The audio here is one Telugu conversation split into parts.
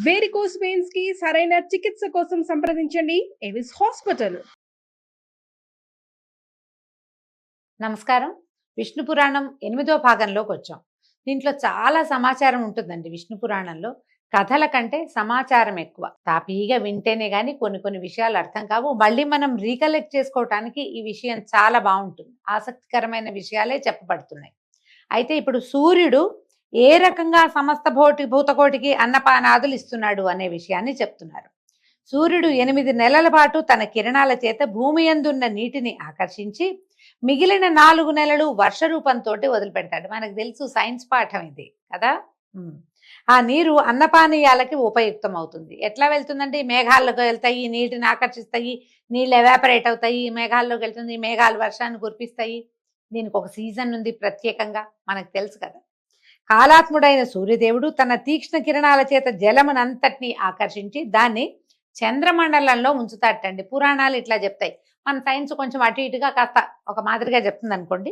వేరికోస్ వెయిన్స్ కి సరైన చికిత్స కోసం సంప్రదించండి ఎవిస్ హాస్పిటల్. నమస్కారం. విష్ణు పురాణం 8వ భాగంలోకి వచ్చాం. దీంట్లో చాలా సమాచారం ఉంటుందండి. విష్ణు పురాణంలో కథల కంటే సమాచారం ఎక్కువ. తాపీగా వింటేనే కానీ కొన్ని విషయాలు అర్థం కావు. మళ్ళీ మనం రీకలెక్ట్ చేసుకోవటానికి ఈ విషయం చాలా బాగుంటుంది. ఆసక్తికరమైన విషయాలే చెప్పబడుతున్నాయి. అయితే ఇప్పుడు సూర్యుడు ఏ రకంగా సమస్త భూతకోటికి అన్నపానాదులు ఇస్తున్నాడు అనే విషయాన్ని చెప్తున్నారు. సూర్యుడు 8 నెలల పాటు తన కిరణాల చేత భూమి యందున్న నీటిని ఆకర్షించి మిగిలిన 4 నెలలు వర్ష రూపంతో వదిలిపెడతాడు. మనకు తెలుసు, సైన్స్ పాఠం ఇది కదా. ఆ నీరు అన్నపానీయాలకి ఉపయుక్తం అవుతుంది. ఎట్లా వెళ్తుందంటే మేఘాల్లోకి వెళ్తాయి, నీటిని ఆకర్షిస్తాయి, నీళ్ళు ఎవాపరేట్ అవుతాయి, మేఘాల్లోకి వెళ్తుంది, మేఘాలు వర్షాన్ని కురిపిస్తాయి. దీనికి ఒక సీజన్ ఉంది ప్రత్యేకంగా, మనకు తెలుసు కదా. కాలాత్ముడైన సూర్యదేవుడు తన తీక్ష్ణ కిరణాల చేత జలమునంతటినీ ఆకర్షించి దాన్ని చంద్రమండలంలో ఉంచుతాటండి. పురాణాలు ఇట్లా చెప్తాయి. మన సైన్స్ కొంచెం అటు ఇటుగా కాస్త ఒక మాదిరిగా చెప్తుంది అనుకోండి.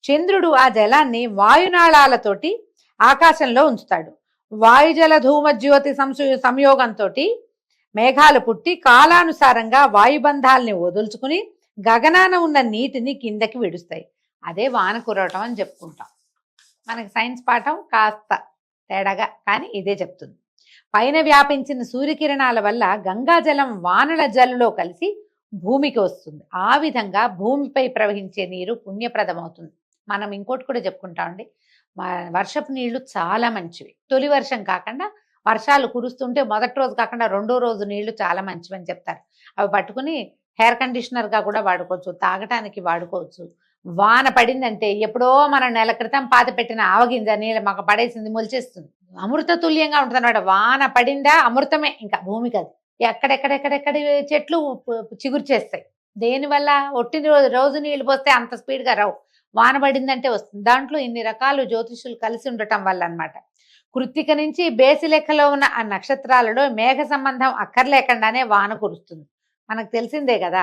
చంద్రుడు ఆ జలాన్ని వాయునాళాలతోటి ఆకాశంలో ఉంచుతాడు. వాయుజల ధూమజ్యోతి సంయోగంతో మేఘాలు పుట్టి కాలానుసారంగా వాయుబంధాలని వదులుచుకుని గగనాన ఉన్న నీటిని కిందకి విడుస్తాయి. అదే వాన కురవటం అని చెప్పుకుంటాం. మనకి సైన్స్ పాఠం కాస్త తేడాగా కానీ ఇదే చెప్తుంది. పైన వ్యాపించిన సూర్యకిరణాల వల్ల గంగాజలం వానల జల్లులో కలిసి భూమికి వస్తుంది. ఆ విధంగా భూమిపై ప్రవహించే నీరు పుణ్యప్రదమవుతుంది. మనం ఇంకోటి కూడా చెప్పుకుంటామండి, వర్షపు నీళ్లు చాలా మంచివి. తొలి వర్షం కాకుండా వర్షాలు కురుస్తుంటే మొదటి రోజు కాకుండా 2వ రోజు నీళ్లు చాలా మంచివి అని చెప్తారు. అవి పట్టుకుని హెయిర్ కండిషనర్గా కూడా వాడుకోవచ్చు, తాగటానికి వాడుకోవచ్చు. వాన పడిందంటే ఎప్పుడో మన నెల క్రితం పాత పెట్టిన ఆవగింజ నీళ్ళ మాకు పడేసింది మొలిచేస్తుంది. అమృత తుల్యంగా ఉంటుంది అన్నమాట. వాన పడిందా అమృతమే ఇంకా భూమికి. అది ఎక్కడెక్కడెక్కడెక్కడి చెట్లు చిగురు చేస్తాయి. దేనివల్ల? ఒట్టి రోజు నీళ్లు పోస్తే అంత స్పీడ్గా రావు, వాన పడిందంటే వస్తుంది. దాంట్లో ఇన్ని రకాలు జ్యోతిషులు కలిసి ఉండటం వల్ల అన్నమాట. కృత్తిక నుంచి బేసి లెక్కలో ఉన్న ఆ నక్షత్రాలలో మేఘ సంబంధం అక్కర్లేకుండానే వాన కురుస్తుంది. మనకు తెలిసిందే కదా.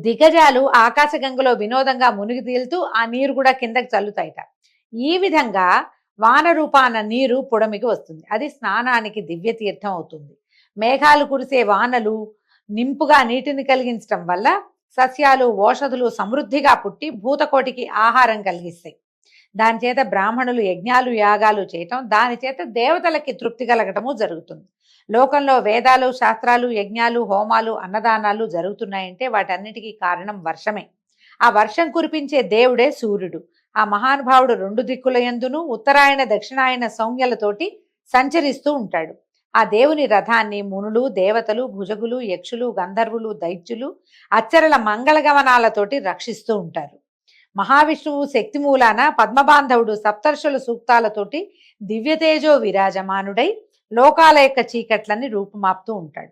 దిగజాలు ఆకాశగంగలో వినోదంగా మునిగి తేలుతూ ఆ నీరు కూడా కిందకి చల్లుతాయిట. ఈ విధంగా వాన రూపాన నీరు పుడమికి వస్తుంది. అది స్నానానికి దివ్య తీర్థం అవుతుంది. మేఘాలు కురిసే వానలు నింపుగా నీటిని కలిగించడం వల్ల సస్యాలు ఓషధులు సమృద్ధిగా పుట్టి భూతకోటికి ఆహారం కలిగిస్తాయి. దాని చేత బ్రాహ్మణులు యజ్ఞాలు యాగాలు చేయటం, దాని చేత దేవతలకి తృప్తి కలగటము జరుగుతుంది. లోకంలో వేదాలు శాస్త్రాలు యజ్ఞాలు హోమాలు అన్నదానాలు జరుగుతున్నాయంటే వాటన్నిటికీ కారణం వర్షమే. ఆ వర్షం కురిపించే దేవుడే సూర్యుడు. ఆ మహానుభావుడు 2 దిక్కుల యందును ఉత్తరాయణ దక్షిణాయన సౌమ్యలతోటి సంచరిస్తూ ఉంటాడు. ఆ దేవుని రథాన్ని మునులు దేవతలు భుజగులు యక్షులు గంధర్వులు దైత్యులు అచ్చరల మంగళగమనాలతోటి రక్షిస్తూ ఉంటారు. మహావిష్ణువు శక్తి మూలాన పద్మబాంధవుడు సప్తర్షుల సూక్తాలతోటి దివ్యతేజో విరాజమానుడై లోకాల యొక్క చీకట్లని రూపుమాపుతూ ఉంటాడు.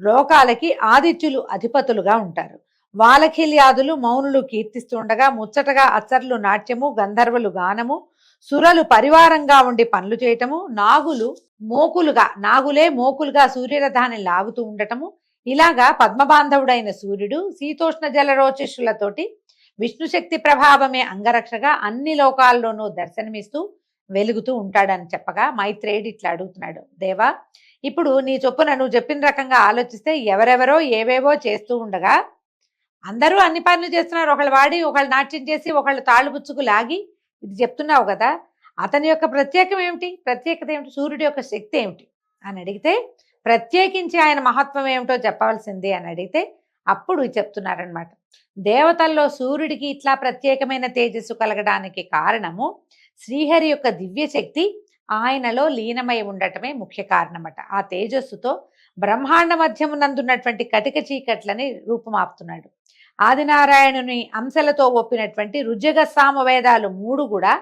లోకాలకి ఆదిత్యులు అధిపతులుగా ఉంటారు. వాలఖిల్యాదులు మౌనులు కీర్తిస్తూ ఉండగా ముచ్చటగా అచ్చర్లు నాట్యము గంధర్వులు గానము సురలు పరివారంగా ఉండి పనులు చేయటము నాగులే మోకులుగా సూర్యరథాన్ని లాగుతూ ఉండటము, ఇలాగా పద్మబాంధవుడైన సూర్యుడు శీతోష్ణ జలరోచిష్యులతోటి విష్ణుశక్తి ప్రభావమే అంగరక్షగా అన్ని లోకాల్లోనూ దర్శనమిస్తూ వెలుగుతూ ఉంటాడని చెప్పగా మైత్రేయుడు ఇట్లా అడుగుతున్నాడు, దేవా, ఇప్పుడు నీ చొప్పున నువ్వు చెప్పిన రకంగా ఆలోచిస్తే ఎవరెవరో ఏవేవో చేస్తూ ఉండగా అందరూ అన్ని పనులు చేస్తున్నారు. ఒకళ్ళు వాడి ఒకళ్ళు నాట్యం చేసి ఒకళ్ళు తాళ్ళుబుచ్చుకు లాగి ఇది చెప్తున్నావు కదా, అతని యొక్క ప్రత్యేకత ఏమిటి, సూర్యుడి యొక్క శక్తి ఏమిటి అని అడిగితే, ప్రత్యేకించి ఆయన మహత్వం ఏమిటో చెప్పవలసింది అని అడిగితే అప్పుడు చెప్తున్నారనమాట. దేవతల్లో సూర్యుడికి ఇట్లా ప్రత్యేకమైన తేజస్సు కలగడానికి కారణము శ్రీహరి యొక్క దివ్య శక్తి ఆయనలో లీనమై ఉండటమే ముఖ్య కారణమట. ఆ తేజస్సుతో బ్రహ్మాండ మధ్యమునందున్నటువంటి కటిక చీకట్లని రూపుమాపుతున్నాడు. ఆదినారాయణుని అంశలతో ఒప్పినటువంటి రుజగ సామవేదాలు 3 కూడా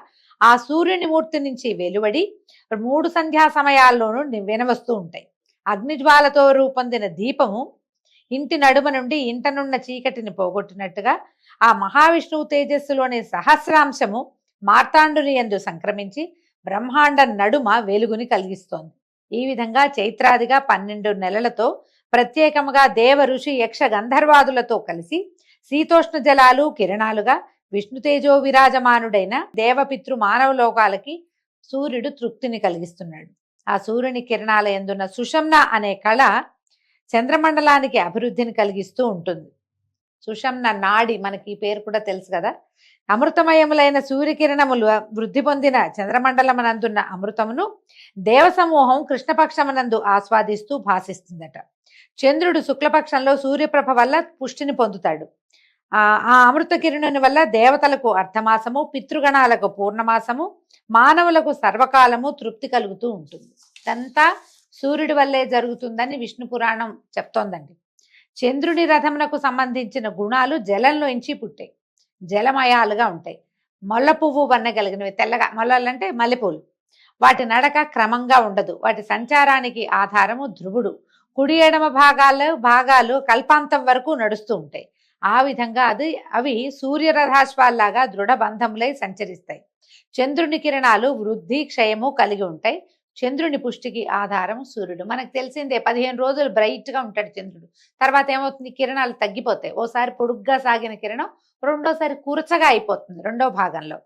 ఆ సూర్యుని మూర్తి నుంచి వెలువడి 3 సంధ్యా సమయాల్లోనూ వినవస్తూ ఉంటాయి. అగ్నిజ్వాలతో రూపొందిన దీపము ఇంటి నడుమ నుండి ఇంటనున్న చీకటిని పోగొట్టినట్టుగా ఆ మహావిష్ణువు తేజస్సులోని సహస్రాంశము మార్తాండుని యందు సంక్రమించి బ్రహ్మాండ నడుమ వెలుగుని కలిగిస్తోంది. ఈ విధంగా చైత్రాదిగా 12 నెలలతో ప్రత్యేకముగా దేవ ఋషి యక్ష గంధర్వాదులతో కలిసి శీతోష్ణ జలాలు కిరణాలుగా విష్ణుతేజో విరాజమానుడైన దేవపితృ మానవ లోకాలకి సూర్యుడు తృప్తిని కలిగిస్తున్నాడు. ఆ సూర్యుని కిరణాల యందున్న సుషమ్న అనే కళ చంద్రమండలానికి అభివృద్ధిని కలిగిస్తూ ఉంటుంది. సుషమ్న నాడి, మనకి ఈ పేరు కూడా తెలుసు కదా. అమృతమయములైన సూర్యకిరణములు వృద్ధి పొందిన చంద్రమండలమనందున్న అమృతమును దేవసమూహం కృష్ణపక్షమనందు ఆస్వాదిస్తూ భాసిస్తుందట. చంద్రుడు శుక్లపక్షంలో సూర్యప్రభ వల్ల పుష్టిని పొందుతాడు. ఆ అమృత కిరణుని వల్ల దేవతలకు అర్ధమాసము, పితృగణాలకు పూర్ణమాసము, మానవులకు సర్వకాలము తృప్తి కలుగుతూ ఉంటుంది. ఇదంతా సూర్యుడి వల్లే జరుగుతుందని విష్ణు పురాణం చెప్తోందండి. చంద్రుడి రథమునకు సంబంధించిన గుణాలు జలంలోంచి పుట్టాయి, జలమయాలుగా ఉంటాయి. మొల్ల పువ్వు వన్న కలిగినవి, తెల్లగా మొల్లలంటే మల్లెపూలు. వాటి నడక క్రమంగా ఉండదు. వాటి సంచారానికి ఆధారము ధ్రువుడు. కుడి ఎడమ భాగాలు కల్పాంతం వరకు నడుస్తూ ఉంటాయి. ఆ విధంగా అవి సూర్యరథాశ్వాల్లాగా దృఢ బంధములై సంచరిస్తాయి. చంద్రుని కిరణాలు వృద్ధి క్షయము కలిగి ఉంటాయి. చంద్రుని పుష్టికి ఆధారం సూర్యుడు. మనకు తెలిసిందే, 15 రోజులు బ్రైట్ గా ఉంటాడు చంద్రుడు. తర్వాత ఏమవుతుంది, కిరణాలు తగ్గిపోతాయి. ఓసారి పొడుగ్గా సాగిన కిరణం రెండోసారి కురచగా అయిపోతుంది రెండో భాగంలో.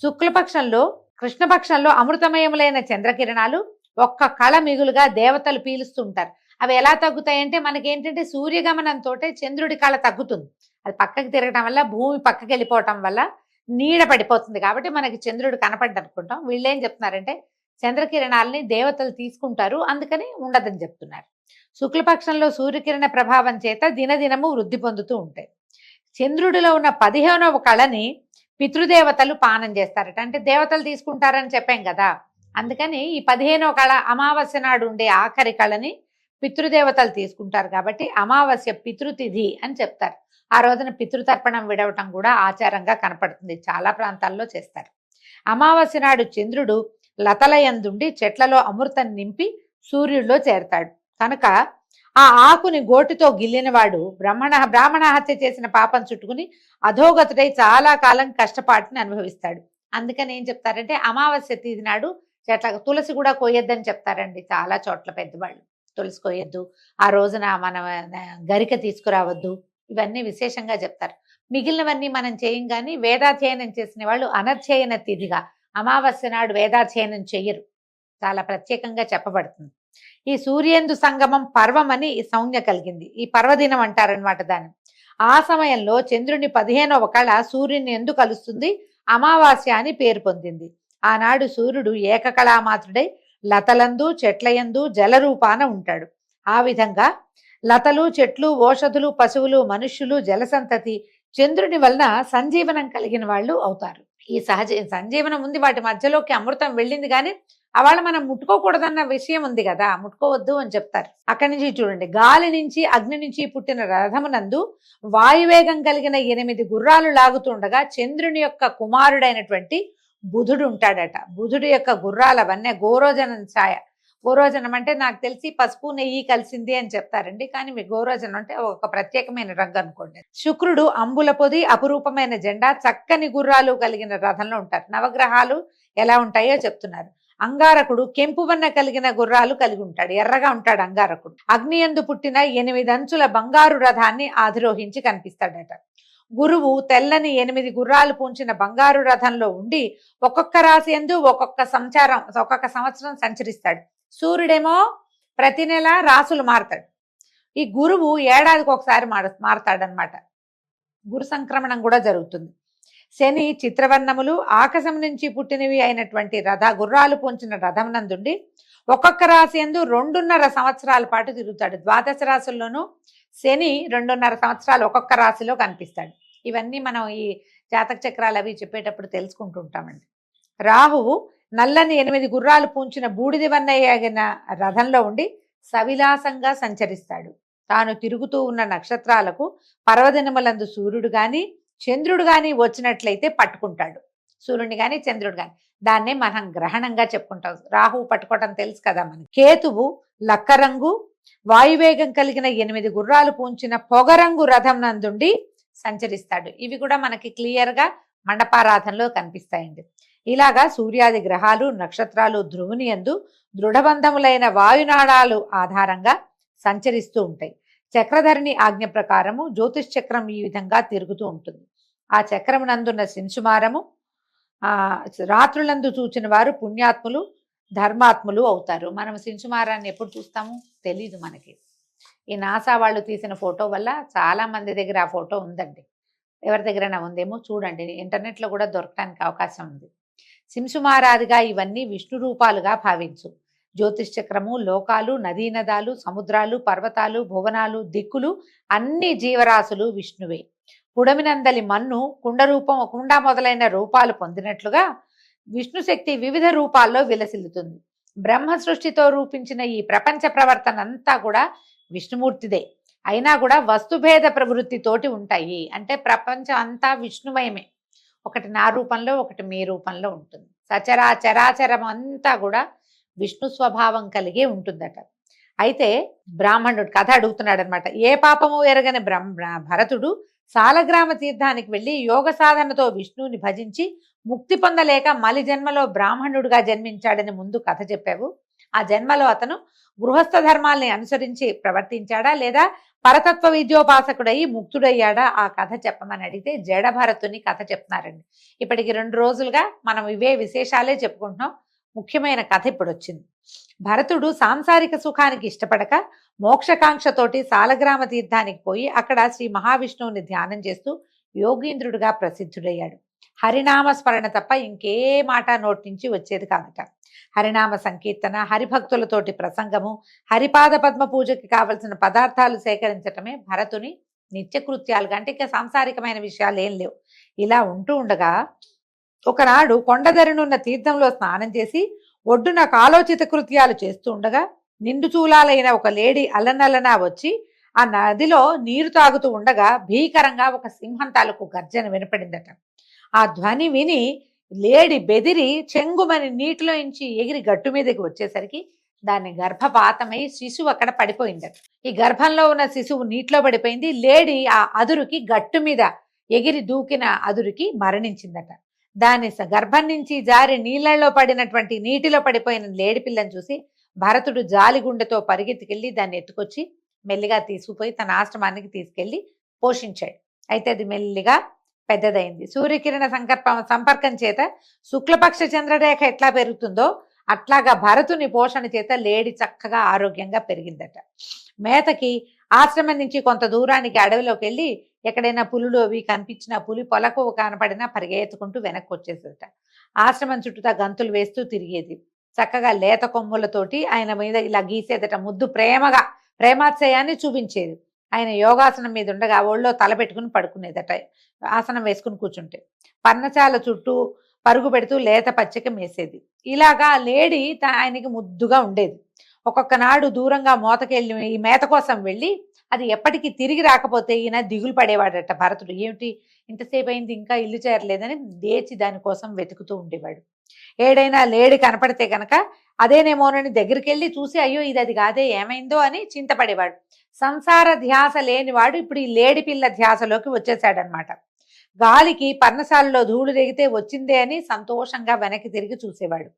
శుక్లపక్షంలో కృష్ణపక్షంలో అమృతమయములైన చంద్రకిరణాలు ఒక్క కళ మిగులుగా దేవతలు పీలుస్తుంటారు. అవి ఎలా తగ్గుతాయంటే, మనకేంటంటే సూర్యగమనంతో చంద్రుడి కళ తగ్గుతుంది. అది పక్కకి తిరగటం వల్ల, భూమి పక్కకి వెళ్ళిపోవటం వల్ల నీడ పడిపోతుంది. కాబట్టి మనకి చంద్రుడు కనపడ్డ అనుకుంటాం. వీళ్ళేం చెప్తున్నారంటే, చంద్రకిరణాలని దేవతలు తీసుకుంటారు, అందుకని ఉండదని చెప్తున్నారు. శుక్లపక్షంలో సూర్యకిరణ ప్రభావం చేత దినదినము వృద్ధి పొందుతూ ఉంటాయి. చంద్రుడిలో ఉన్న 15వ కళని పితృదేవతలు పానం చేస్తారట. అంటే దేవతలు తీసుకుంటారని చెప్పాం కదా, అందుకని ఈ 15వ కళ అమావాస్య నాడు ఉండే ఆఖరి కళని పితృదేవతలు తీసుకుంటారు. కాబట్టి అమావాస్య పితృతిథి అని చెప్తారు. ఆ రోజున పితృతర్పణం విడవటం కూడా ఆచారంగా కనపడుతుంది, చాలా ప్రాంతాల్లో చేస్తారు. అమావాస్య నాడు చంద్రుడు లతలయందుండి చెట్లలో అమృతం నింపి సూర్యుడిలో చేరతాడు. కనుక ఆ ఆకుని గోటితో గిల్లినవాడు బ్రాహ్మణ హత్య చేసిన పాపం చుట్టుకుని అధోగతుడై చాలా కాలం కష్టపాటుని అనుభవిస్తాడు. అందుకని ఏం చెప్తారంటే, అమావాస్య తిథి నాడు తులసి కూడా కొయ్యొద్దని చెప్తారండి చాలా చోట్ల పెద్దవాళ్ళు. తులసి కొయ్యొద్దు, ఆ రోజున మన గరిక తీసుకురావద్దు, ఇవన్నీ విశేషంగా చెప్తారు. మిగిలినవన్నీ మనం చేయం. కానీ వేదాధ్యయనం చేసిన వాళ్ళు అనధ్యయన తిథిగా అమావాస్య నాడు వేదాధ్యయనం చెయ్యరు, చాలా ప్రత్యేకంగా చెప్పబడుతుంది. ఈ సూర్యేందు సంగమం పర్వం అని సంజ్ఞ కలిగింది. ఈ పర్వదినం అంటారనమాట దాన్ని. ఆ సమయంలో చంద్రుని 15వ కళ సూర్యుని ఎందు కలుస్తుంది, అమావాస్య అని పేరు పొందింది. ఆనాడు సూర్యుడు ఏకకళామాత్రుడై లతలందు చెట్లయందు జలరూపాన ఉంటాడు. ఆ విధంగా లతలు, చెట్లు, ఓషధులు, పశువులు, మనుష్యులు, జలసంతతి చంద్రుని వలన సంజీవనం కలిగిన వాళ్ళు అవుతారు. ఈ సంజీవనం ఉంది, వాటి మధ్యలోకి అమృతం వెళ్ళింది, కానీ అవాళ మనం ముట్టుకోకూడదన్న విషయం ఉంది కదా, ముట్టుకోవద్దు అని చెప్తారు. అక్కడి నుంచి చూడండి, గాలి నుంచి అగ్ని నుంచి పుట్టిన రథమునందు వాయువేగం కలిగిన 8 గుర్రాలు లాగుతుండగా చంద్రుని యొక్క కుమారుడైనటువంటి బుధుడు ఉంటాడట. బుధుడు యొక్క గుర్రాల వన్నె గోరోజనం ఛాయ. గోరోజనం అంటే నాకు తెలిసి పసుపు నెయ్యి కలిసింది అని చెప్తారండి, కానీ మీ గోరోజనం అంటే ఒక ప్రత్యేకమైన రంగు అనుకోండి. శుక్రుడు అంబుల పొది, అపురూపమైన జెండా, చక్కని గుర్రాలు కలిగిన రథంలో ఉంటారు. నవగ్రహాలు ఎలా ఉంటాయో చెప్తున్నారు. అంగారకుడు కెంపు వన్న కలిగిన గుర్రాలు కలిగి ఉంటాడు, ఎర్రగా ఉంటాడు అంగారకుడు. అగ్నియందు పుట్టిన 8 అంచుల బంగారు రథాన్ని ఆధిరోహించి కనిపిస్తాడట. గురువు తెల్లని 8 గుర్రాలు పూంచిన బంగారు రథంలో ఉండి ఒక్కొక్క రాశి యందు ఒక్కొక్క సంవత్సరం సంచరిస్తాడు. సూర్యుడేమో ప్రతి నెల రాసులు మారుతాడు. ఈ గురువు ఏడాదికి ఒకసారి మారతాడనమాట. గురు సంక్రమణం కూడా జరుగుతుంది. శని చిత్రవర్ణములు ఆకాశం నుంచి పుట్టినవి అయినటువంటి గుర్రాలు పూంచిన రథం నందుండి ఒక్కొక్క రాశి యందు 2.5 సంవత్సరాల పాటు తిరుగుతాడు. ద్వాదశ రాశుల్లోనూ శని 2.5 సంవత్సరాలు ఒక్కొక్క రాశిలో కనిపిస్తాడు. ఇవన్నీ మనం ఈ జాతక చక్రాలు అవి చెప్పేటప్పుడు తెలుసుకుంటూ ఉంటామండి. రాహువు నల్లని 8 గుర్రాలు పూంచిన బూడిది వన్నయ్యగిన రథంలో ఉండి సవిలాసంగా సంచరిస్తాడు. తాను తిరుగుతూ ఉన్న నక్షత్రాలకు పర్వదినములందు సూర్యుడు గాని చంద్రుడు గాని వచ్చినట్లయితే పట్టుకుంటాడు. సూర్యుని గాని చంద్రుడు గాని, దాన్నే మనం గ్రహణంగా చెప్పుకుంటాం. రాహువు పట్టుకోవటం తెలుసు కదా మనకి. కేతువు లక్కరంగు వాయువేగం కలిగిన 8 గుర్రాలు పూంచిన పొగరంగు రథం నందుండి సంచరిస్తాడు. ఇవి కూడా మనకి క్లియర్ గా మండపారాధనలో కనిపిస్తాయండి. ఇలాగా సూర్యాది గ్రహాలు, నక్షత్రాలు ధ్రువుని యందు దృఢబంధములైన వాయునాడాలు ఆధారంగా సంచరిస్తూ ఉంటాయి. చక్రధరిని ఆజ్ఞ ప్రకారము జ్యోతిష్ చక్రం ఈ విధంగా తిరుగుతూ ఉంటుంది. ఆ చక్రమునందున్న శింసుమారము రాత్రులందు చూచిన వారు పుణ్యాత్ములు, ధర్మాత్ములు అవుతారు. మనం సింసుమారాన్ని ఎప్పుడు చూస్తాము తెలీదు మనకి. ఈ నాసా వాళ్ళు తీసిన ఫోటో వల్ల చాలా మంది దగ్గర ఆ ఫోటో ఉందండి. ఎవరి దగ్గరైనా ఉందేమో చూడండి, ఇంటర్నెట్లో కూడా దొరకడానికి అవకాశం ఉంది. సింసుమారాదిగా ఇవన్నీ విష్ణు రూపాలుగా భావించు. జ్యోతిష్ చక్రము, లోకాలు, నదీనదాలు, సముద్రాలు, పర్వతాలు, భువనాలు, దిక్కులు అన్ని జీవరాశులు విష్ణువే. పుడమినందలి మన్ను కుండ మొదలైన రూపాలు పొందినట్లుగా విష్ణు శక్తి వివిధ రూపాల్లో విలసిల్లుతుంది. బ్రహ్మ సృష్టితో రూపించిన ఈ ప్రపంచ ప్రవర్తన అంతా కూడా విష్ణుమూర్తిదే. అయినా కూడా వస్తుభేద ప్రవృత్తితోటి ఉంటాయి. అంటే ప్రపంచం అంతా విష్ణుమయమే. ఒకటి నా రూపంలో, ఒకటి మీ రూపంలో ఉంటుంది. చరాచరం అంతా కూడా విష్ణు స్వభావం కలిగే ఉంటుందట. అయితే బ్రాహ్మణుడు కథ అడుగుతున్నాడు అనమాట. ఏ పాపము ఎరగని భరతుడు సాలగ్రామ తీర్థానికి వెళ్ళి యోగ సాధనతో విష్ణువుని భజించి ముక్తి పొందలేక మలి జన్మలో బ్రాహ్మణుడిగా జన్మించాడని ముందు కథ చెప్పావు. ఆ జన్మలో అతను గృహస్థ ధర్మాల్ని అనుసరించి ప్రవర్తించాడా లేదా పరతత్వ విద్యోపాసకుడై ముక్తుడయ్యాడా? ఆ కథ చెప్పమని అడిగితే జడ భరతుని కథ చెప్తున్నారండి. ఇప్పటికి 2 రోజులుగా మనం ఇవే విశేషాలే చెప్పుకుంటున్నాం. ముఖ్యమైన కథ ఇప్పుడు వచ్చింది. భరతుడు సాంసారిక సుఖానికి ఇష్టపడక మోక్షకాంక్షతోటి సాలగ్రామ తీర్థానికి పోయి అక్కడ శ్రీ మహావిష్ణువుని ధ్యానం చేస్తూ యోగీంద్రుడిగా ప్రసిద్ధుడయ్యాడు. హరినామ స్మరణ తప్ప ఇంకే మాట నోటి నుంచి వచ్చేది కాదట. హరినామ సంకీర్తన, హరిభక్తులతోటి ప్రసంగము, హరిపాద పద్మ పూజకి కావలసిన పదార్థాలు సేకరించటమే భరతుని నిత్యకృత్యాలుగా. అంటే ఇక సాంసారికమైన విషయాలు ఏం లేవు. ఇలా ఉంటూ ఉండగా ఒకనాడు కొండదరినున్న తీర్థంలో స్నానం చేసి ఒడ్డున కాలోచిత కృత్యాలు చేస్తూ ఉండగా నిండు చూలాలైన ఒక లేడీ అల్లనల్లనా వచ్చి ఆ నదిలో నీరు తాగుతూ ఉండగా భీకరంగా ఒక సింహం తాలూకు గర్జన వినపడిందట. ఆ ధ్వని విని లేడి బెదిరి చెంగుమని నీటిలో ఇంచి ఎగిరి గట్టు మీదకి వచ్చేసరికి దాని గర్భపాతమై శిశువు అక్కడ పడిపోయిందట. ఈ గర్భంలో ఉన్న శిశువు నీటిలో పడిపోయింది. లేడి ఆ అదురుకి గట్టు మీద ఎగిరి దూకిన అదురుకి మరణించిందట. దాని గర్భం నుంచి జారి నీళ్లలో పడినటువంటి నీటిలో పడిపోయిన లేడి పిల్లని చూసి భరతుడు జాలిగుండెతో పరిగెత్తుకెళ్ళి దాన్ని ఎత్తుకొచ్చి మెల్లిగా తీసుకుపోయి తన ఆశ్రమానికి తీసుకెళ్లి పోషించాడు. అయితే అది మెల్లిగా పెద్దదైంది. సూర్యకిరణ సంపర్కం చేత శుక్లపక్ష చంద్రరేఖ ఎట్లా పెరుగుతుందో అట్లాగా భరతుని పోషణ చేత లేడి చక్కగా ఆరోగ్యంగా పెరిగిందట. మేతకి ఆశ్రమం నుంచి కొంత దూరానికి అడవిలోకి వెళ్ళి ఎక్కడైనా పులులు అవి కనిపించినా, పులి పొలకు కనపడినా పరిగెత్తుకుంటూ వెనక్కి వచ్చేసేదట. ఆశ్రమం చుట్టూతా గంతులు వేస్తూ తిరిగేది. చక్కగా లేత కొమ్ములతోటి ఆయన మీద ఇలా గీసేదట. ముద్దు ప్రేమగా ప్రేమాశ్రయాన్ని చూపించేది. ఆయన యోగాసనం మీద ఉండగా ఒళ్ళో తల పెట్టుకుని పడుకునేదట. ఆసనం వేసుకుని కూర్చుంటే పర్ణశాల చుట్టూ పరుగు పెడుతూ లేత పచ్చిక మేసేది. ఇలాగా లేడీ ఆయనకి ముద్దుగా ఉండేది. ఒక్కొక్క నాడు దూరంగా మోతకెళ్ళి ఈ మేత కోసం వెళ్ళి అది ఎప్పటికీ తిరిగి రాకపోతే ఈయన దిగులు పడేవాడట. భరతుడు ఏమిటి ఇంతసేపు అయింది ఇంకా ఇల్లు చేరలేదని లేచి దానికోసం వెతుకుతూ ఉండేవాడు. ఏడైనా లేడి కనపడితే కనుక అదేనేమోనని దగ్గరికి వెళ్ళి చూసి అయ్యో ఇది అది కాదే ఏమైందో అని చింతపడేవాడు. సంసార ధ్యాస లేనివాడు ఇప్పుడు ఈ లేడి పిల్ల ధ్యాసలోకి వచ్చేసాడనమాట. గాలికి పర్ణశాలలో ధూళి రేగితే వచ్చిందే అని సంతోషంగా వెనక్కి తిరిగి చూసేవాడు.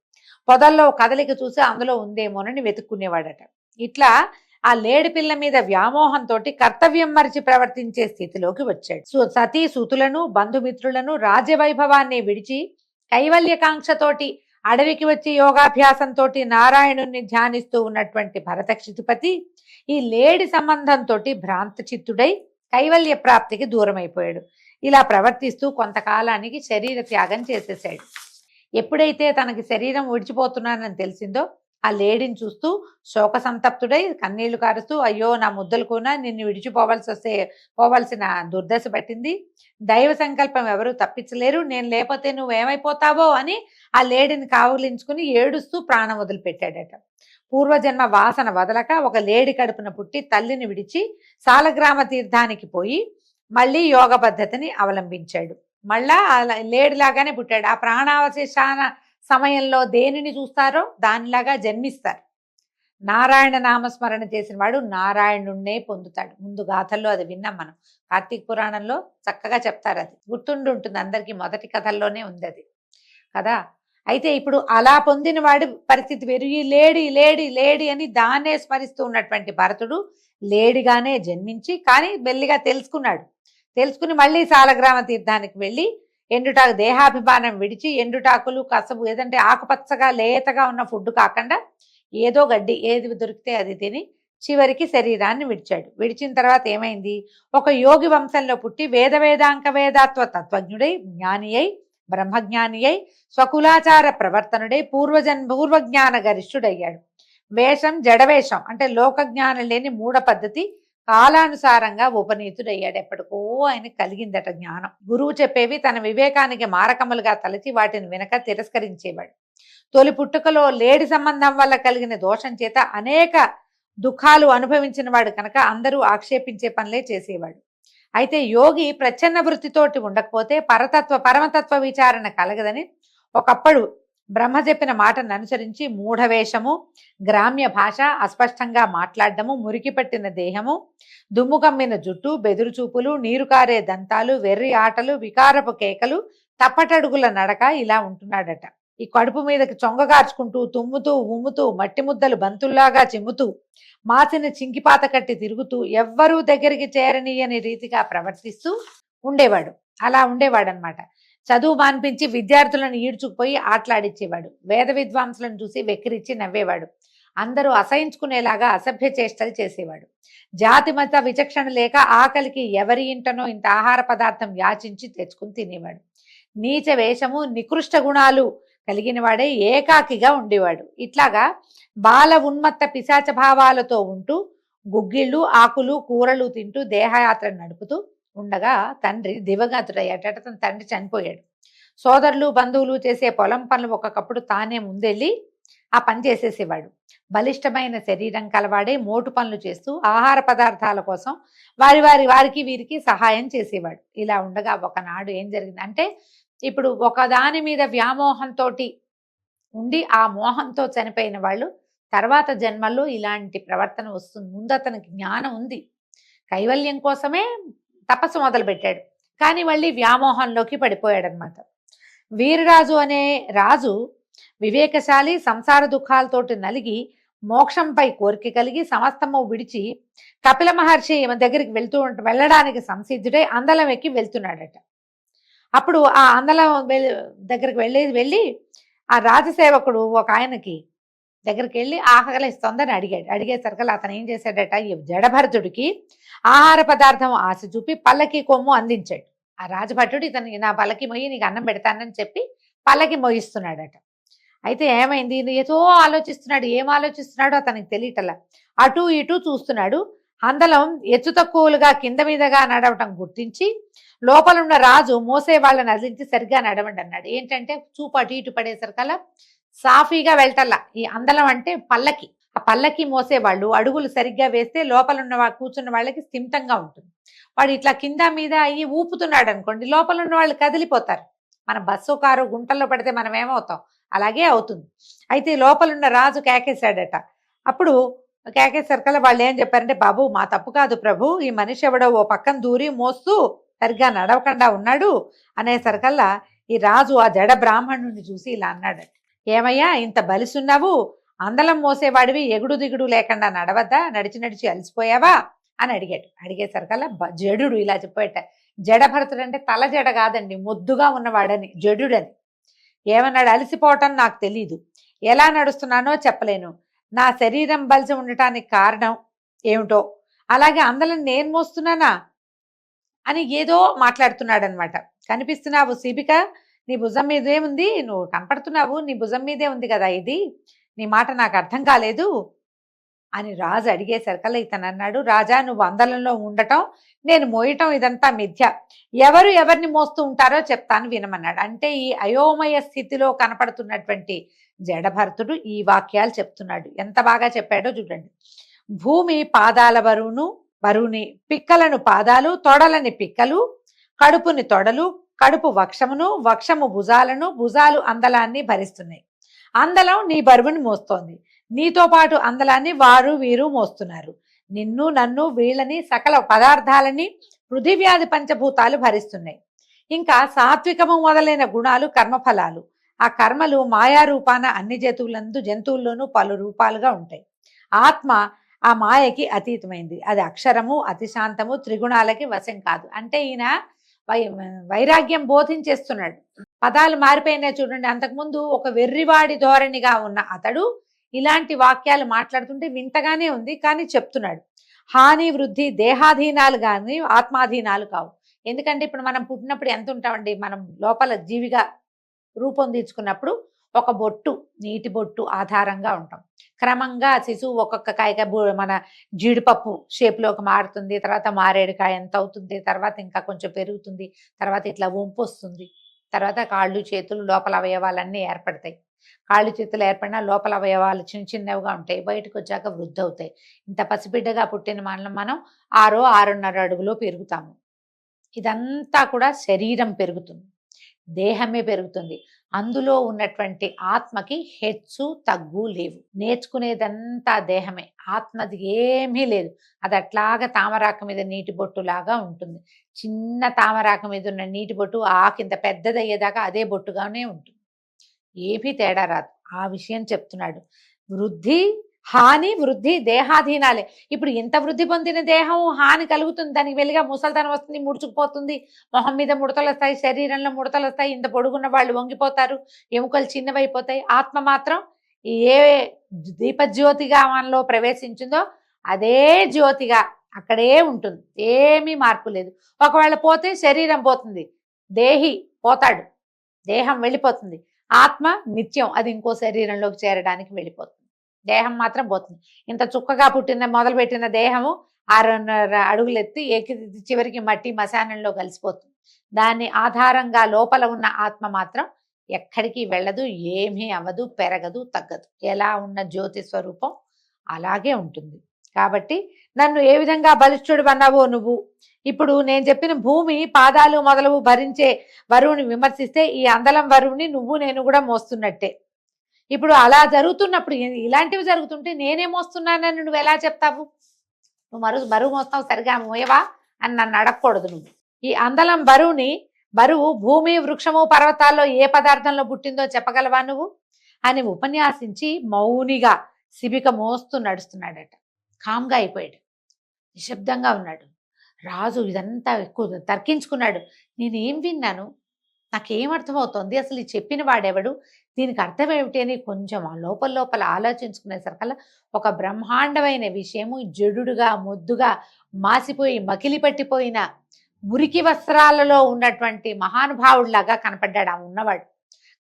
పొదల్లో కదలిక చూసి అందులో ఉందేమోనని వెతుక్కునేవాడట. ఇట్లా ఆ లేడి పిల్ల మీద వ్యామోహంతో కర్తవ్యం మరిచి ప్రవర్తించే స్థితిలోకి వచ్చాడు. సతీ సుతులను, బంధుమిత్రులను, రాజ్యవైభవాన్ని విడిచి కైవల్యకాంక్షతోటి అడవికి వచ్చి యోగాభ్యాసంతో నారాయణుణ్ణి ధ్యానిస్తూ ఉన్నటువంటి భరత క్షితిపతి ఈ లేడి సంబంధంతో భ్రాంత చిత్తుడై కైవల్య ప్రాప్తికి దూరమైపోయాడు. ఇలా ప్రవర్తిస్తూ కొంతకాలానికి శరీర త్యాగం చేసేసాడు. ఎప్పుడైతే తనకి శరీరం విడిచిపోతున్నానని తెలిసిందో ఆ లేడిని చూస్తూ శోక సంతప్తుడై కన్నీళ్లు కారుస్తూ అయ్యో నా ముద్దలు కూడా నిన్ను పోవలసిన దుర్దశ పట్టింది. దైవ సంకల్పం ఎవరు తప్పించలేరు. నేను లేకపోతే నువ్వేమైపోతావో అని ఆ లేడిని కావులించుకుని ఏడుస్తూ ప్రాణం వదిలిపెట్టాడట. పూర్వజన్మ వాసన వదలక ఒక లేడి కడుపున పుట్టి తల్లిని విడిచి సాలగ్రామ తీర్థానికి పోయి మళ్ళీ యోగ పద్ధతిని అవలంబించాడు. మళ్ళా లేడిలాగానే పుట్టాడు. ఆ ప్రాణావశేషాన సమయంలో దేనిని చూస్తారో దానిలాగా జన్మిస్తారు. నారాయణ నామస్మరణ చేసిన వాడు నారాయణుణ్ణే పొందుతాడు. ముందు గాథల్లో అది విన్నాం మనం. కార్తీక పురాణంలో చక్కగా చెప్తారు. అది గుర్తుండి ఉంటుంది అందరికీ. మొదటి కథల్లోనే ఉంది అది కదా. అయితే ఇప్పుడు అలా పొందిన వాడి పరిస్థితి వేరు. ఈ లేడి లేడి లేడి అని దాన్నే స్మరిస్తూ ఉన్నటువంటి భరతుడు లేడిగానే జన్మించి కానీ మెల్లిగా తెలుసుకున్నాడు. తెలుసుకుని మళ్ళీ సాలగ్రామ తీర్థానికి వెళ్ళి ఎండుటాకు దేహాభిమానం విడిచి ఎండుటాకులు కసబు ఏదంటే ఆకుపచ్చగా లేతగా ఉన్న ఫుడ్ కాకుండా ఏదో గడ్డి ఏది దొరికితే అది తిని చివరికి శరీరాన్ని విడిచాడు. విడిచిన తర్వాత ఏమైంది? ఒక యోగి వంశంలో పుట్టి వేదాంక వేదాత్వ తత్వజ్ఞుడై జ్ఞాని అయి బ్రహ్మజ్ఞాని అయి స్వకులాచార ప్రవర్తనుడై పూర్వజ్ఞాన గరిష్ఠుడయ్యాడు. వేషం జడవేషం అంటే లోకజ్ఞానం లేని మూఢ పద్ధతి కాలానుసారంగా ఉపనీతుడయ్యాడు. ఎప్పటికో ఆయన కలిగిందట జ్ఞానం. గురువు చెప్పేవి తన వివేకానికి మారకములుగా తలచి వాటిని వెనక తిరస్కరించేవాడు. తొలి పుట్టుకలో లేడి సంబంధం వల్ల కలిగిన దోషం చేత అనేక దుఃఖాలు అనుభవించిన వాడు కనుక అందరూ ఆక్షేపించే పనులే చేసేవాడు. అయితే యోగి ప్రచ్ఛన్న వృత్తితోటి ఉండకపోతే పరమతత్వ విచారణ కలగదని ఒకప్పుడు బ్రహ్మ చెప్పిన మాటను అనుసరించి మూఢవేషము, గ్రామ్య భాష, అస్పష్టంగా మాట్లాడడము, మురికి పట్టిన దేహము, దుమ్ము కమ్మిన జుట్టు, బెదురు చూపులు, నీరు కారే దంతాలు, వెర్రి ఆటలు, వికారపు కేకలు, తప్పటడుగుల నడక ఇలా ఉంటున్నాడట. ఈ కడుపు మీదకి చొంగగార్చుకుంటూ తుమ్ముతూ ఉమ్ముతూ మట్టి ముద్దలు బంతుల్లాగా చిమ్ముతూ మాసిన చింకిపాత కట్టి తిరుగుతూ ఎవ్వరూ దగ్గరికి చేరనీయని రీతిగా ప్రవర్తిస్తూ ఉండేవాడు. అలా ఉండేవాడనమాట. చదువు మాన్పించి విద్యార్థులను ఈడ్చుకుపోయి ఆటలాడిచ్చేవాడు. వేద విద్వాంసులను చూసి వెక్కిరిచ్చి నవ్వేవాడు. అందరూ అసహించుకునేలాగా అసభ్య చేష్టలు చేసేవాడు. జాతి మత విచక్షణ లేక ఆకలికి ఎవరి ఇంటనో ఇంత ఆహార పదార్థం యాచించి తెచ్చుకుని తినేవాడు. నీచ వేషము, నికృష్ట గుణాలు కలిగిన వాడే ఏకాకిగా ఉండేవాడు. ఇట్లాగా బాల ఉన్మత్త పిశాచ భావాలతో ఉంటూ గుగ్గిళ్ళు, ఆకులు, కూరలు తింటూ దేహయాత్ర నడుపుతూ ఉండగా తండ్రి దివగతుడయ్యాట. తన తండ్రి చనిపోయాడు. సోదరులు బంధువులు చేసే పొలం పనులు ఒకప్పుడు తానే ముందెళ్ళి ఆ పని చేసేసేవాడు. బలిష్టమైన శరీరం కలవాడే మోటు పనులు చేస్తూ ఆహార పదార్థాల కోసం వారికి వీరికి సహాయం చేసేవాడు. ఇలా ఉండగా ఒకనాడు ఏం జరిగింది అంటే, ఇప్పుడు ఒక దాని మీద వ్యామోహంతో ఉండి ఆ మోహంతో చనిపోయిన వాళ్ళు తర్వాత జన్మల్లో ఇలాంటి ప్రవర్తన వస్తుంది. ముందు అతనికి జ్ఞానం ఉంది, కైవల్యం కోసమే తపస్సు మొదలు పెట్టాడు, కానీ మళ్ళీ వ్యామోహంలోకి పడిపోయాడు అనమాట. వీరరాజు అనే రాజు వివేకశాలి, సంసార దుఃఖాలతోటి నలిగి మోక్షంపై కోరిక కలిగి సమస్తము విడిచి కపిల మహర్షి దగ్గరికి వెళ్ళడానికి సంసిద్ధుడై అందలం ఎక్కి వెళ్తున్నాడట. అప్పుడు ఆ అందలం దగ్గరికి వెళ్ళి ఆ రాజసేవకుడు ఒక ఆయనకి దగ్గరికి వెళ్ళి ఆకలిస్తోందని అడిగేసరికల్లా అతను ఏం చేశాడట, ఈ జడభరతుడికి ఆహార పదార్థం ఆశ చూపి పల్లకి కొమ్ము అందించాడు. ఆ రాజభటుడు ఇతను నా పల్లకి మొయ్యి నీకు అన్నం పెడతానని చెప్పి పల్లకి మోయిస్తున్నాడట. అయితే ఏమైంది, ఏదో ఆలోచిస్తున్నాడు. ఏం ఆలోచిస్తున్నాడో అతనికి తెలియటలా. అటు ఇటు చూస్తున్నాడు. అందలం ఎత్తు తక్కువలుగా కింద మీదగా నడవటం గుర్తించి లోపలున్న రాజు మోసే వాళ్ళని అదిలించి సరిగ్గా నడవండి అన్నాడు. ఏంటంటే చూపు అటు ఇటు పడేసరికల్లా సాఫీగా వెళ్ళటల్లా. ఈ అందలం అంటే పల్లకి. ఆ పల్లకి మోసేవాళ్ళు అడుగులు సరిగ్గా వేస్తే లోపలున్న కూర్చున్న వాళ్ళకి స్థిమితంగా ఉంటుంది. వాడు ఇట్లా కింద మీద అయ్యి ఊపుతున్నాడు అనుకోండి, లోపల ఉన్న వాళ్ళు కదిలిపోతారు. మన బస్సు కారు గుంటల్లో పడితే మనం ఏమవుతాం, అలాగే అవుతుంది. అయితే లోపలున్న రాజు కేకేశాడట. అప్పుడు కేకేసరికల్లా వాళ్ళు ఏం చెప్పారంటే, బాబు మా తప్పు కాదు ప్రభు, ఈ మనిషి ఎవడో ఓ పక్కన దూరి మోస్తూ సరిగ్గా నడవకుండా ఉన్నాడు అనేసరికల్లా ఈ రాజు ఆ జడ బ్రాహ్మణుడిని చూసి ఇలా అన్నాడట, ఏమయ్యా ఇంత బలిసున్నావు, అందలం మోసేవాడివి ఎగుడు దిగుడు లేకుండా నడవద్దా, నడిచి అలసిపోయావా అని అడిగాడు. అడిగేసరికల్లా జడు ఇలా చెప్పేట, జడభరతుడు అంటే తల జడ కాదండి, ముద్దుగా ఉన్నవాడని జడుడని. ఏమన్నాడు, అలసిపోవటం నాకు తెలీదు, ఎలా నడుస్తున్నానో చెప్పలేను, నా శరీరం బలిసి ఉండటానికి కారణం ఏమిటో, అలాగే అందలం నేను మోస్తున్నానా అని ఏదో మాట్లాడుతున్నాడు అనమాట. కనిపిస్తున్నావు శిబిక, నీ భుజం మీదే ఉంది, నువ్వు కనపడుతున్నావు, నీ భుజం మీదే ఉంది కదా ఇది, నీ మాట నాకు అర్థం కాలేదు అని రాజు అడిగేసరికల్లా ఇతను అన్నాడు, రాజా నువ్వు అందలంలో ఉండటం నేను మోయటం ఇదంతా మిథ్య, ఎవరు ఎవరిని మోస్తూ ఉంటారో చెప్తాను వినమన్నాడు. అంటే ఈ అయోమయ స్థితిలో కనపడుతున్నటువంటి జడభరతుడు ఈ వాక్యాలు చెప్తున్నాడు. ఎంత బాగా చెప్పాడో చూడండి. భూమి పాదాల బరువుని, పిక్కలను పాదాలు, తొడలని పిక్కలు, కడుపుని తొడలు, కడుపు వక్షమును, వక్షము భుజాలను, భుజాలు అందలాన్ని భరిస్తున్నాయి. అందలం నీ బరువుని మోస్తోంది, నీతో పాటు అందలాన్ని వారు వీరు మోస్తున్నారు. నిన్ను నన్ను వీళ్ళని సకల పదార్థాలని పృథివ్యాధి పంచభూతాలు భరిస్తున్నాయి. ఇంకా సాత్వికము మొదలైన గుణాలు కర్మఫలాలు. ఆ కర్మలు మాయారూపాన అన్ని జంతువుల్లోనూ పలు రూపాలుగా ఉంటాయి. ఆత్మ ఆ మాయకి అతీతమైంది, అది అక్షరము, అతిశాంతము, త్రిగుణాలకి వశం కాదు. అంటే ఈయన వైరాగ్యం బోధించేస్తున్నాడు. పదాలు మారిపోయినాయి చూడండి. అంతకుముందు ఒక వెర్రివాడి ధోరణిగా ఉన్న అతడు ఇలాంటి వాక్యాలు మాట్లాడుతుంటే వింతగానే ఉంది, కానీ చెప్తున్నాడు. హాని వృద్ధి దేహాధీనాలు కానీ ఆత్మాధీనాలు కావు. ఎందుకంటే ఇప్పుడు మనం పుట్టినప్పుడు ఎంత ఉంటామండి, మనం లోపల జీవిగా రూపొందించుకున్నప్పుడు ఒక బొట్టు, నీటి బొట్టు ఆధారంగా ఉంటాం. క్రమంగా శిశువు ఒక్కొక్క కాయగా మన జీడిపప్పు షేప్లోకి మారుతుంది, తర్వాత మారేడుకాయ ఎంత అవుతుంది, తర్వాత ఇంకా కొంచెం పెరుగుతుంది, తర్వాత ఇట్లా వంపు వస్తుంది, తర్వాత కాళ్ళు చేతులు లోపల అవయవాలన్నీ ఏర్పడతాయి. కాళ్ళు చేతులు ఏర్పడినా లోపల అవయవాలు చిన్న చిన్నవిగా ఉంటాయి, బయటకు వచ్చాక వృద్ధి అవుతాయి. ఇంత పసిబిడ్డగా పుట్టిన మనం 6-6.5 అడుగులో పెరుగుతాము. ఇదంతా కూడా శరీరం పెరుగుతుంది, దేహమే పెరుగుతుంది. అందులో ఉన్నటువంటి ఆత్మకి హెచ్చు తగ్గు లేవు. నేర్చుకునేదంతా దేహమే, ఆత్మది ఏమీ లేదు. అది అట్లాగా తామరాక మీద నీటి బొట్టులాగా ఉంటుంది. చిన్న తామరాక మీద ఉన్న నీటి బొట్టు కింద పెద్దదయ్యేదాకా అదే బొట్టుగానే ఉంటుంది, ఏమీ తేడా రాదు. ఆ విషయం చెప్తున్నాడు. వృద్ధి హాని వృద్ధి దేహాధీనాలే. ఇప్పుడు ఇంత వృద్ధి పొందిన దేహం హాని కలుగుతుంది, దానికి వెలిగా ముసల్తనం వస్తుంది, ముడుచుకుపోతుంది, మొహం మీద ముడతలు వస్తాయి, శరీరంలో ముడతలు వస్తాయి, ఇంత పొడుగున్న వాళ్ళు వంగిపోతారు, ఎముకలు చిన్నవైపోతాయి. ఆత్మ మాత్రం ఏ దీపజ్యోతిగా మనలో ప్రవేశించిందో అదే జ్యోతిగా అక్కడే ఉంటుంది, ఏమీ మార్పు లేదు. ఒకవేళ పోతే శరీరం పోతుంది, దేహి పోతాడు, దేహం వెళ్ళిపోతుంది. ఆత్మ నిత్యం, అది ఇంకో శరీరంలోకి చేరడానికి వెళ్ళిపోతుంది. దేహం మాత్రం పోతుంది. ఇంత చుక్కగా మొదలుపెట్టిన దేహము 6.5 అడుగులు ఎత్తి చివరికి మట్టి మశానంలో కలిసిపోతుంది. దాన్ని ఆధారంగా లోపల ఉన్న ఆత్మ మాత్రం ఎక్కడికి వెళ్ళదు, ఏమీ అవ్వదు, పెరగదు, తగ్గదు. ఎలా ఉన్న జ్యోతి స్వరూపం అలాగే ఉంటుంది. కాబట్టి నన్ను ఏ విధంగా బలిష్ఠుడు అన్నావో నువ్వు, ఇప్పుడు నేను చెప్పిన భూమి పాదాలు మొదలవు భరించే వరువుని విమర్శిస్తే ఈ అందలం వరువుని నువ్వు నేను కూడా మోస్తున్నట్టే. ఇప్పుడు అలా జరుగుతున్నప్పుడు, ఇలాంటివి జరుగుతుంటే నేనే మోస్తున్నానని నువ్వు ఎలా చెప్తావు? నువ్వు బరువు మోస్తావు, సరిగా మోయవా అని నన్ను అడగకూడదు. నువ్వు ఈ అందలం బరువు భూమి వృక్షము పర్వతాల్లో ఏ పదార్థంలో పుట్టిందో చెప్పగలవా నువ్వు అని ఉపన్యాసించి మౌనిగా శిబిక మోస్తూ నడుస్తున్నాడట. కామ్గా అయిపోయాడు, నిశ్శబ్దంగా ఉన్నాడు. రాజు ఇదంతా ఎక్కువ తర్కించుకున్నాడు. నేనేం విన్నాను, నాకేం అర్థమవుతోంది, అసలు ఈ చెప్పిన వాడెవడు, దీనికి అర్థం ఏమిటి అని కొంచెం లోపల ఆలోచించుకునేసరికల్లా ఒక బ్రహ్మాండమైన విషయము జడుడుగా మొద్దుగా మాసిపోయి మకిలి పట్టిపోయిన మురికి వస్త్రాలలో ఉన్నటువంటి మహానుభావుడిలాగా కనపడ్డాడు. ఆ ఉన్నవాడు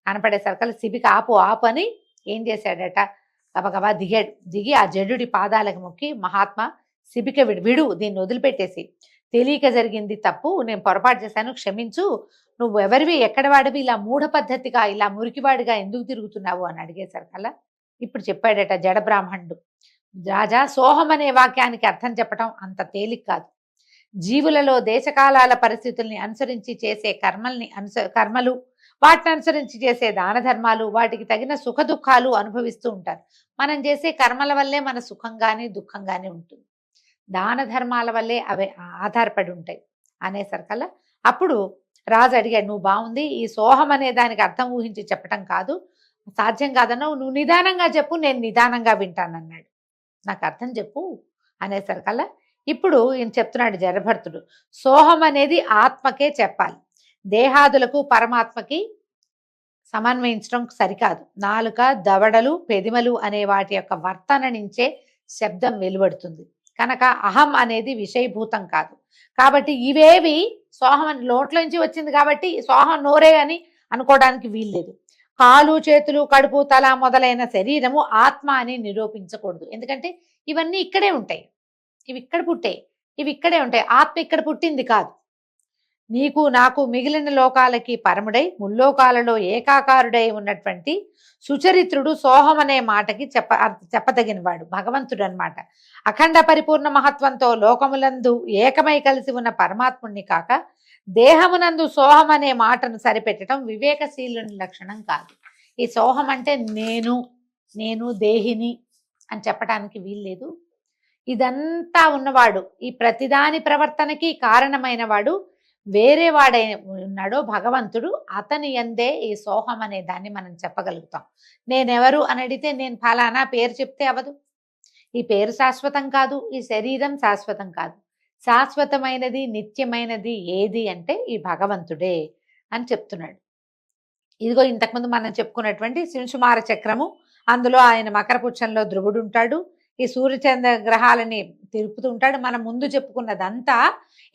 కనపడేసరికల్లా శిబిక ఆపు అని ఏం చేశాడట, గబగబా దిగి ఆ జడుడి పాదాలకు మొక్కి, మహాత్మా శిబిక విడు, దీన్ని వదిలిపెట్టేసి, తెలియక జరిగింది తప్పు, నేను పొరపాటు చేశాను, క్షమించు, నువ్వు ఎవరివి, ఎక్కడ వాడివి, ఇలా మూఢ పద్ధతిగా ఇలా మురికివాడిగా ఎందుకు తిరుగుతున్నావు అని అడిగేసరికల్లా ఇప్పుడు చెప్పాడట జడ బ్రాహ్మణుడు. రాజా, సోహం అనే వాక్యానికి అర్థం చెప్పడం అంత తేలిక కాదు. జీవులలో దేశకాలాల పరిస్థితుల్ని అనుసరించి చేసే కర్మలు, వాటిని అనుసరించి చేసే దాన ధర్మాలు, వాటికి తగిన సుఖ దుఃఖాలు అనుభవిస్తూ ఉంటారు. మనం చేసే కర్మల వల్లే మన సుఖంగానే దుఃఖంగానే ఉంటుంది, దాన ధర్మాల వల్లే అవి ఆధారపడి ఉంటాయి అనేసరికల్లా అప్పుడు రాజు అడిగాడు, నువ్వు బాగుంది, ఈ సోహం అనే దానికి అర్థం ఊహించి చెప్పటం కాదు, సాధ్యం కాదన్నావు, నువ్వు నిదానంగా చెప్పు, నేను నిదానంగా వింటానన్నాడు. నాకు అర్థం చెప్పు అనేసరికల్లా ఇప్పుడు ఈయన చెప్తున్నాడు జడభర్తుడు, సోహం అనేది ఆత్మకే చెప్పాలి, దేహాదులకు పరమాత్మకి సమన్వయించడం సరికాదు. నాలుక, దవడలు, పెదిమలు అనే వాటి యొక్క వర్తన నుంచే శబ్దం వెలువడుతుంది కనుక అహం అనేది విషయభూతం కాదు. కాబట్టి ఇవేవి సోహం నోట్లోంచి వచ్చింది కాబట్టి సోహం నోరే అని అనుకోవడానికి వీల్లేదు. కాలు, చేతులు, కడుపు, తల మొదలైన శరీరము ఆత్మ అని నిరూపించకూడదు. ఎందుకంటే ఇవన్నీ ఇక్కడే ఉంటాయి, ఇవి ఇక్కడ పుట్టాయి, ఇవి ఇక్కడే ఉంటాయి. ఆత్మ ఇక్కడ పుట్టింది కాదు. నీకు నాకు మిగిలిన లోకాలకి పరముడై ముల్లోకాలలో ఏకాకారుడై ఉన్నటువంటి సుచరిత్రుడు సోహం అనే మాటకి చెప్పదగినవాడు భగవంతుడు అన్నమాట. అఖండ పరిపూర్ణ మహత్వంతో లోకములందు ఏకమై కలిసి ఉన్న పరమాత్ముణ్ణి కాక దేహమునందు సోహం అనే మాటను సరిపెట్టడం వివేకశీలుని లక్షణం కాదు. ఈ సోహం అంటే నేను దేహిని అని చెప్పడానికి వీల్లేదు. ఇదంతా ఉన్నవాడు, ఈ ప్రతిదాని ప్రవర్తనకి కారణమైన వాడు వేరే వాడై ఉన్నాడో భగవంతుడు, అతని యందే ఈ సోహం అనే దాన్ని మనం చెప్పగలుగుతాం. నేనెవరు అని అడిగితే నేను ఫలానా పేరు చెప్తే అవదు. ఈ పేరు శాశ్వతం కాదు, ఈ శరీరం శాశ్వతం కాదు. శాశ్వతమైనది నిత్యమైనది ఏది అంటే ఈ భగవంతుడే అని చెప్తున్నాడు. ఇదిగో ఇంతకుముందు మనం చెప్పుకున్నటువంటి శింశుమార చక్రము, అందులో ఆయన మకర పుచ్చంలో ధ్రువుడు ఉంటాడు. ఈ సూర్యచంద్ర గ్రహాలని తిరుపుతూ ఉంటాడు. మనం ముందు చెప్పుకున్నదంతా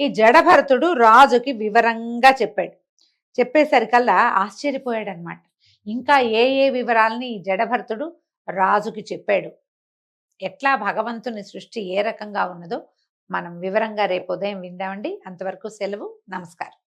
ఈ జడభరతుడు రాజుకి వివరంగా చెప్పాడు. చెప్పేసరికల్లా ఆశ్చర్యపోయాడు అనమాట. ఇంకా ఏ ఏ వివరాలని ఈ జడభరతుడు రాజుకి చెప్పాడు, ఎట్లా భగవంతుని సృష్టి ఏ రకంగా ఉన్నదో మనం వివరంగా రేపు ఉదయం విందామండి. అంతవరకు సెలవు. నమస్కారం.